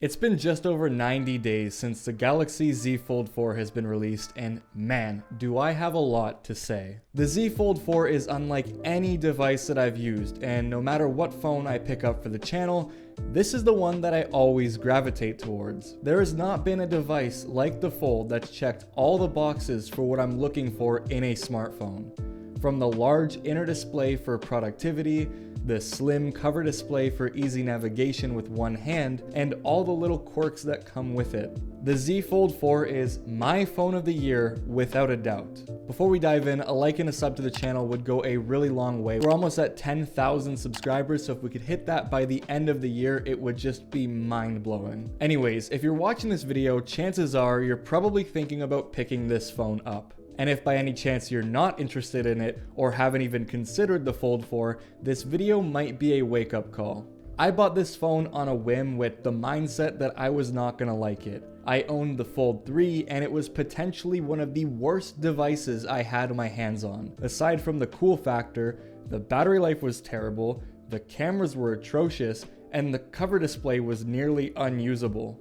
It's been just over 90 days since the Galaxy Z Fold 4 has been released, and man, do I have a lot to say. The Z Fold 4 is unlike any device that I've used, and no matter what phone I pick up for the channel, this is the one that I always gravitate towards. There has not been a device like the Fold that's checked all the boxes for what I'm looking for in a smartphone. From the large inner display for productivity, the slim cover display for easy navigation with one hand, and all the little quirks that come with it. The Z Fold 4 is my phone of the year without a doubt. Before we dive in, a like and a sub to the channel would go a really long way. We're almost at 10,000 subscribers, so if we could hit that by the end of the year, it would just be mind-blowing. Anyways, if you're watching this video, chances are you're probably thinking about picking this phone up. And if by any chance you're not interested in it or haven't even considered the Fold 4, this video might be a wake-up call. I bought this phone on a whim with the mindset that I was not gonna like it. I owned the Fold 3 and it was potentially one of the worst devices I had my hands on. Aside from the cool factor, the battery life was terrible, the cameras were atrocious, and the cover display was nearly unusable.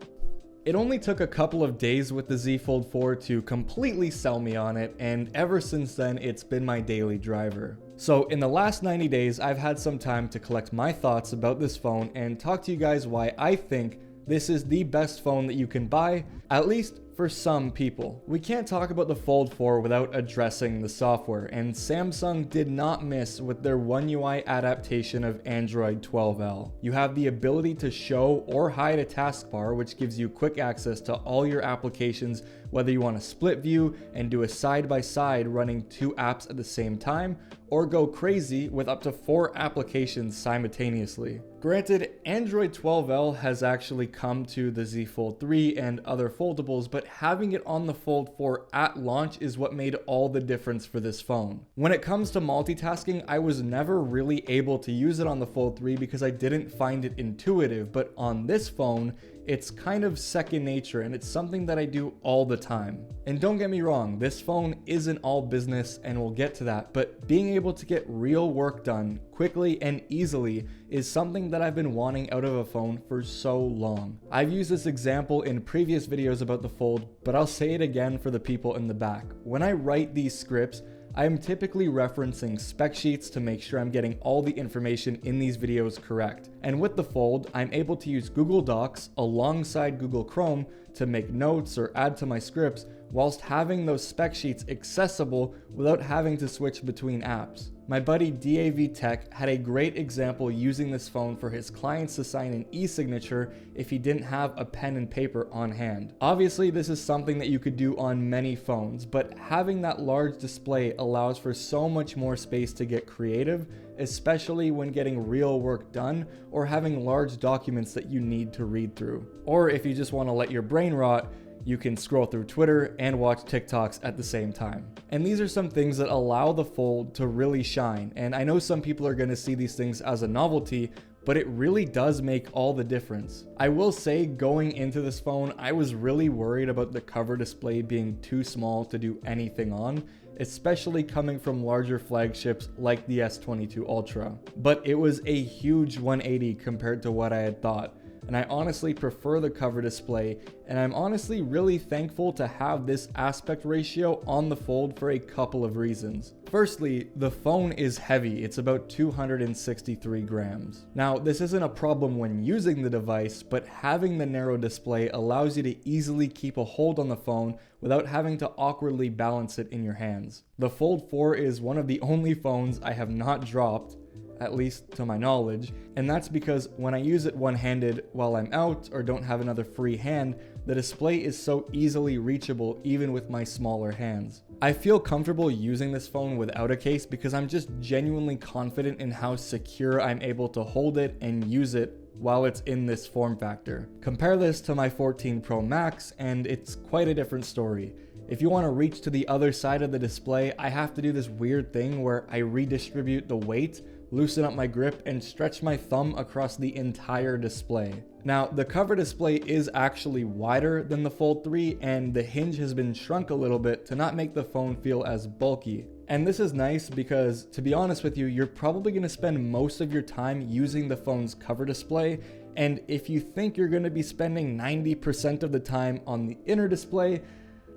It only took a couple of days with the Z Fold 4 to completely sell me on it, and ever since then it's been my daily driver. So in the last 90 days, I've had some time to collect my thoughts about this phone and talk to you guys why I think this is the best phone that you can buy, at least for some people. We can't talk about the Fold 4 without addressing the software, and Samsung did not miss with their One UI adaptation of Android 12L. You have the ability to show or hide a taskbar, which gives you quick access to all your applications, whether you want to split view and do a side-by-side running two apps at the same time, or go crazy with up to 4 applications simultaneously. Granted, Android 12L has actually come to the Z Fold 3 and other foldables, but having it on the Fold 4 at launch is what made all the difference for this phone. When it comes to multitasking, I was never really able to use it on the Fold 3 because I didn't find it intuitive, but on this phone, it's kind of second nature and it's something that I do all the time. And don't get me wrong, this phone isn't all business and we'll get to that, but being able to get real work done quickly and easily is something that I've been wanting out of a phone for so long. I've used this example in previous videos about the Fold, but I'll say it again for the people in the back. When I write these scripts, I am typically referencing spec sheets to make sure I'm getting all the information in these videos correct. And with the Fold, I'm able to use Google Docs alongside Google Chrome to make notes or add to my scripts whilst having those spec sheets accessible without having to switch between apps. My buddy DAV Tech had a great example using this phone for his clients to sign an e-signature if he didn't have a pen and paper on hand. Obviously, this is something that you could do on many phones, but having that large display allows for so much more space to get creative, especially when getting real work done or having large documents that you need to read through. Or if you just want to let your brain rot, you can scroll through Twitter and watch TikToks at the same time. And these are some things that allow the Fold to really shine. And I know some people are going to see these things as a novelty, but it really does make all the difference. I will say, going into this phone, I was really worried about the cover display being too small to do anything on, especially coming from larger flagships like the S22 Ultra. But it was a huge 180 compared to what I had thought. And I honestly prefer the cover display, and I'm honestly really thankful to have this aspect ratio on the Fold for a couple of reasons. Firstly, the phone is heavy. It's about 263 grams. Now, this isn't a problem when using the device, but having the narrow display allows you to easily keep a hold on the phone without having to awkwardly balance it in your hands. The Fold 4 is one of the only phones I have not dropped, at least to my knowledge, and that's because when I use it one-handed while I'm out or don't have another free hand, the display is so easily reachable even with my smaller hands. I feel comfortable using this phone without a case because I'm just genuinely confident in how secure I'm able to hold it and use it while it's in this form factor. Compare this to my 14 Pro Max and it's quite a different story. If you want to reach to the other side of the display, I have to do this weird thing where I redistribute the weight, loosen up my grip, and stretch my thumb across the entire display. Now, the cover display is actually wider than the Fold 3, and the hinge has been shrunk a little bit to not make the phone feel as bulky. And this is nice because, to be honest with you, you're probably going to spend most of your time using the phone's cover display, And if you think you're going to be spending 90% of the time on the inner display,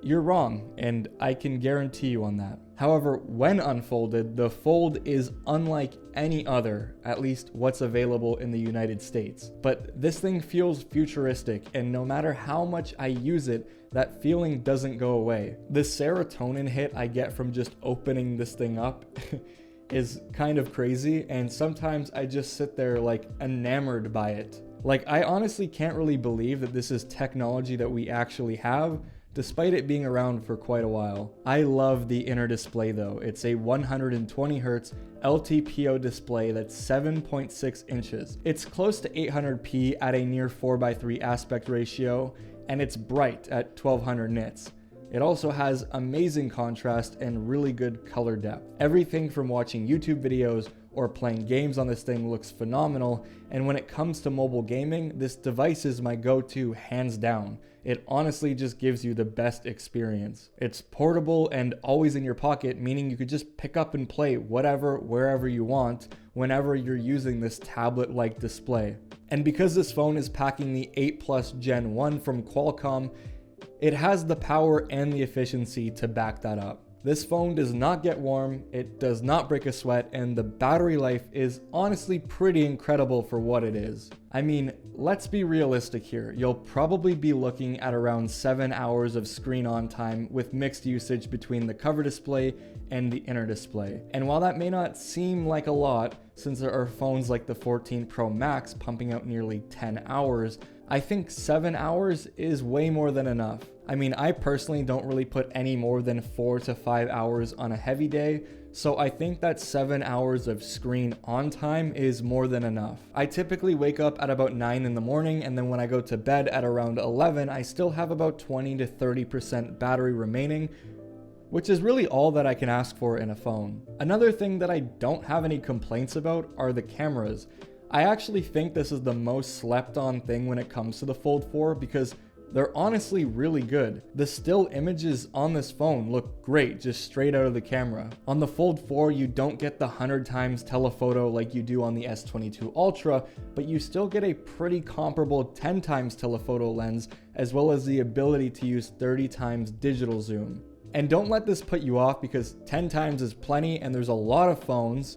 you're wrong, and I can guarantee you on that. However, when unfolded, the Fold is unlike any other, at least what's available in the United States. But this thing feels futuristic, and no matter how much I use it, that feeling doesn't go away. The serotonin hit I get from just opening this thing up is kind of crazy, and sometimes I just sit there like enamored by it. Like, I honestly can't really believe that this is technology that we actually have, despite it being around for quite a while. I love the inner display though. It's a 120Hz LTPO display that's 7.6 inches. It's close to 800p at a near 4:3 aspect ratio, and it's bright at 1200 nits. It also has amazing contrast and really good color depth. Everything from watching YouTube videos or playing games on this thing looks phenomenal, and when it comes to mobile gaming, this device is my go-to hands down. It honestly just gives you the best experience. It's portable and always in your pocket, meaning you could just pick up and play whatever, wherever you want, whenever you're using this tablet-like display. And because this phone is packing the 8 Plus Gen 1 from Qualcomm, it has the power and the efficiency to back that up. This phone does not get warm, it does not break a sweat, and the battery life is honestly pretty incredible for what it is. I mean, let's be realistic here. You'll probably be looking at around 7 hours of screen on time with mixed usage between the cover display and the inner display. And while that may not seem like a lot, since there are phones like the 14 Pro Max pumping out nearly 10 hours, I think 7 hours is way more than enough. I mean, I personally don't really put any more than 4 to 5 hours on a heavy day, so I think that 7 hours of screen on time is more than enough. I typically wake up at about 9 in the morning, and then when I go to bed at around 11, I still have about 20 to 30% battery remaining, which is really all that I can ask for in a phone. Another thing that I don't have any complaints about are the cameras. I actually think this is the most slept on thing when it comes to the Fold 4 because they're honestly really good. The still images on this phone look great just straight out of the camera. On the Fold 4, you don't get the 100 times telephoto like you do on the S22 Ultra, but you still get a pretty comparable 10 times telephoto lens, as well as the ability to use 30 times digital zoom. And don't let this put you off because 10 times is plenty, and there's a lot of phones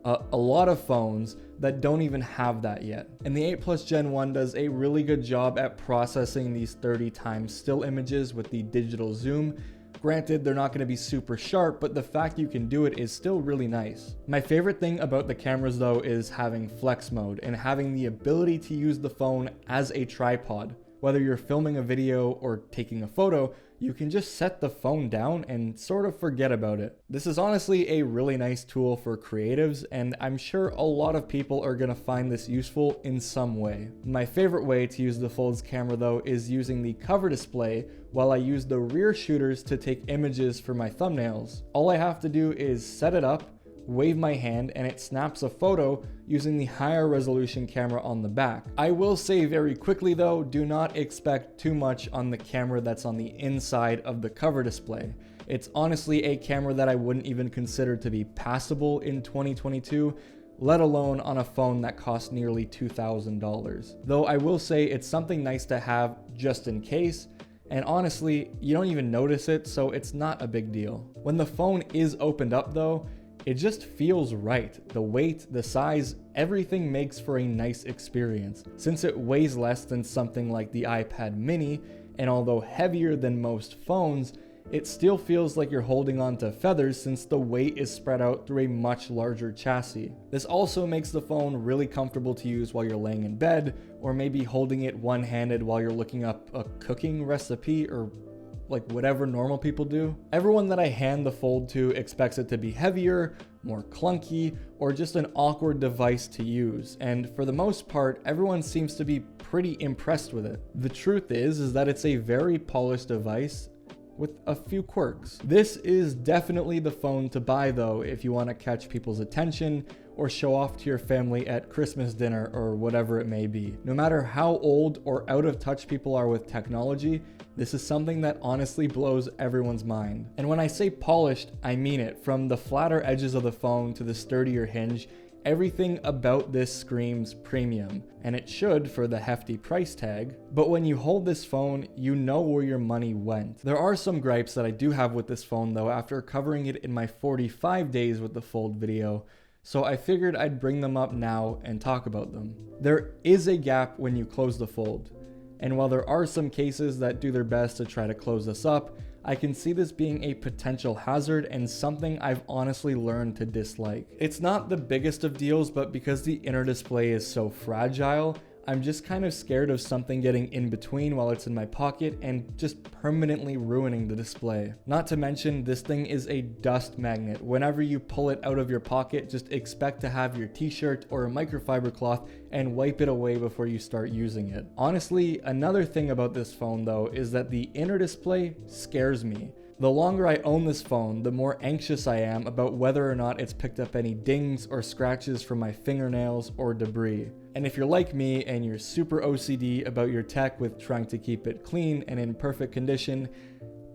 that don't even have that yet. And the 8 Plus Gen 1 does a really good job at processing these 30 times still images with the digital zoom. Granted, they're not going to be super sharp, but the fact you can do it is still really nice. My favorite thing about the cameras though is having flex mode and having the ability to use the phone as a tripod. Whether you're filming a video or taking a photo, you can just set the phone down and sort of forget about it. This is honestly a really nice tool for creatives, and I'm sure a lot of people are going to find this useful in some way. My favorite way to use the Fold's camera though is using the cover display while I use the rear shooters to take images for my thumbnails. All I have to do is set it up, wave my hand, and it snaps a photo using the higher resolution camera on the back. I will say very quickly though, do not expect too much on the camera that's on the inside of the cover display. It's honestly a camera that I wouldn't even consider to be passable in 2022, let alone on a phone that costs nearly $2,000. Though I will say it's something nice to have just in case, and honestly, you don't even notice it, so it's not a big deal. When the phone is opened up though, it just feels right. The weight, the size, everything makes for a nice experience. Since it weighs less than something like the iPad mini, and although heavier than most phones, it still feels like you're holding on to feathers since the weight is spread out through a much larger chassis. This also makes the phone really comfortable to use while you're laying in bed, or maybe holding it one-handed while you're looking up a cooking recipe or like whatever normal people do. Everyone that I hand the Fold to expects it to be heavier, more clunky, or just an awkward device to use. And for the most part, everyone seems to be pretty impressed with it. The truth is that it's a very polished device with a few quirks. This is definitely the phone to buy though if you want to catch people's attention or show off to your family at Christmas dinner or whatever it may be. No matter how old or out of touch people are with technology, this is something that honestly blows everyone's mind. And when I say polished, I mean it. From the flatter edges of the phone to the sturdier hinge, everything about this screams premium, and it should for the hefty price tag, but when you hold this phone, you know where your money went. There are some gripes that I do have with this phone though after covering it in my 45 days with the Fold video, so I figured I'd bring them up now and talk about them. There is a gap when you close the Fold, and while there are some cases that do their best to try to close this up, I can see this being a potential hazard and something I've honestly learned to dislike. It's not the biggest of deals, but because the inner display is so fragile, I'm just kind of scared of something getting in between while it's in my pocket and just permanently ruining the display. Not to mention, this thing is a dust magnet. Whenever you pull it out of your pocket, just expect to have your t-shirt or a microfiber cloth and wipe it away before you start using it. Honestly, another thing about this phone though is that the inner display scares me. The longer I own this phone, the more anxious I am about whether or not it's picked up any dings or scratches from my fingernails or debris. And if you're like me and you're super OCD about your tech with trying to keep it clean and in perfect condition,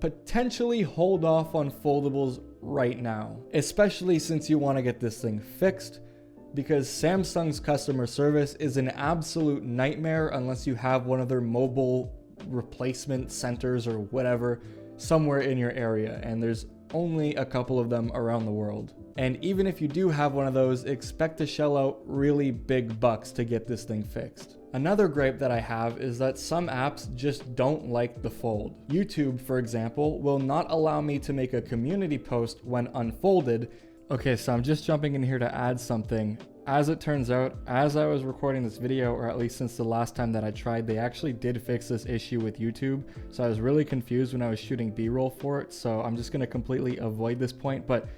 potentially hold off on foldables right now, especially since you want to get this thing fixed, because Samsung's customer service is an absolute nightmare unless you have one of their mobile replacement centers or whatever somewhere in your area, and there's only a couple of them around the world. And even if you do have one of those, expect to shell out really big bucks to get this thing fixed. Another gripe that I have is that some apps just don't like the Fold. YouTube, for example, will not allow me to make a community post when unfolded. Okay, so I'm just jumping in here to add something. As it turns out, as I was recording this video, or at least since the last time that I tried, they actually did fix this issue with YouTube. So I was really confused when I was shooting B-roll for it. So I'm just going to completely avoid this point, but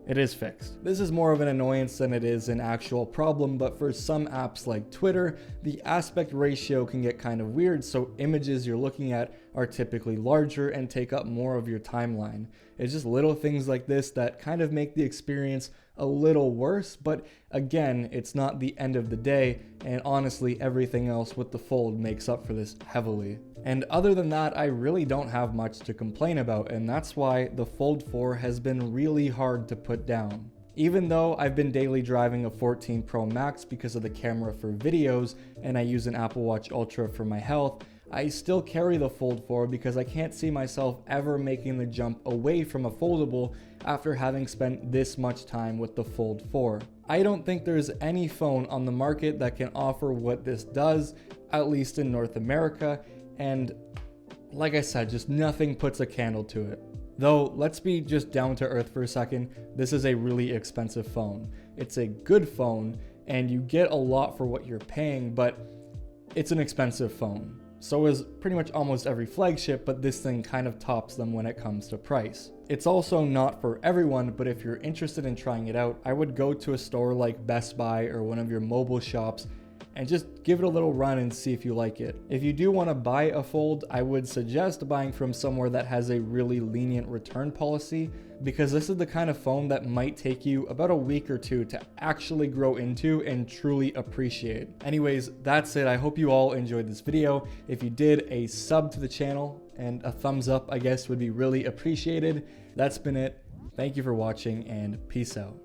it is fixed. This is more of an annoyance than it is an actual problem, but for some apps like Twitter, the aspect ratio can get kind of weird, so images you're looking at are typically larger and take up more of your timeline. It's just little things like this that kind of make the experience a little worse, but again, it's not the end of the day, and honestly, everything else with the Fold makes up for this heavily. And other than that, I really don't have much to complain about, and that's why the Fold 4 has been really hard to put down. Even though I've been daily driving a 14 Pro Max because of the camera for videos, and I use an Apple Watch Ultra for my health, I still carry the Fold 4 because I can't see myself ever making the jump away from a foldable after having spent this much time with the Fold 4. I don't think there's any phone on the market that can offer what this does, at least in North America, and like I said, just nothing puts a candle to it. Though, let's be just down to earth for a second, this is a really expensive phone. It's a good phone, and you get a lot for what you're paying, but it's an expensive phone. So is pretty much almost every flagship, but this thing kind of tops them when it comes to price. It's also not for everyone, but if you're interested in trying it out, I would go to a store like Best Buy or one of your mobile shops and just give it a little run and see if you like it. If you do want to buy a Fold, I would suggest buying from somewhere that has a really lenient return policy, because this is the kind of phone that might take you about a week or two to actually grow into and truly appreciate. Anyways, that's it. I hope you all enjoyed this video. If you did, a sub to the channel and a thumbs up, I guess, would be really appreciated. That's been it. Thank you for watching, and peace out.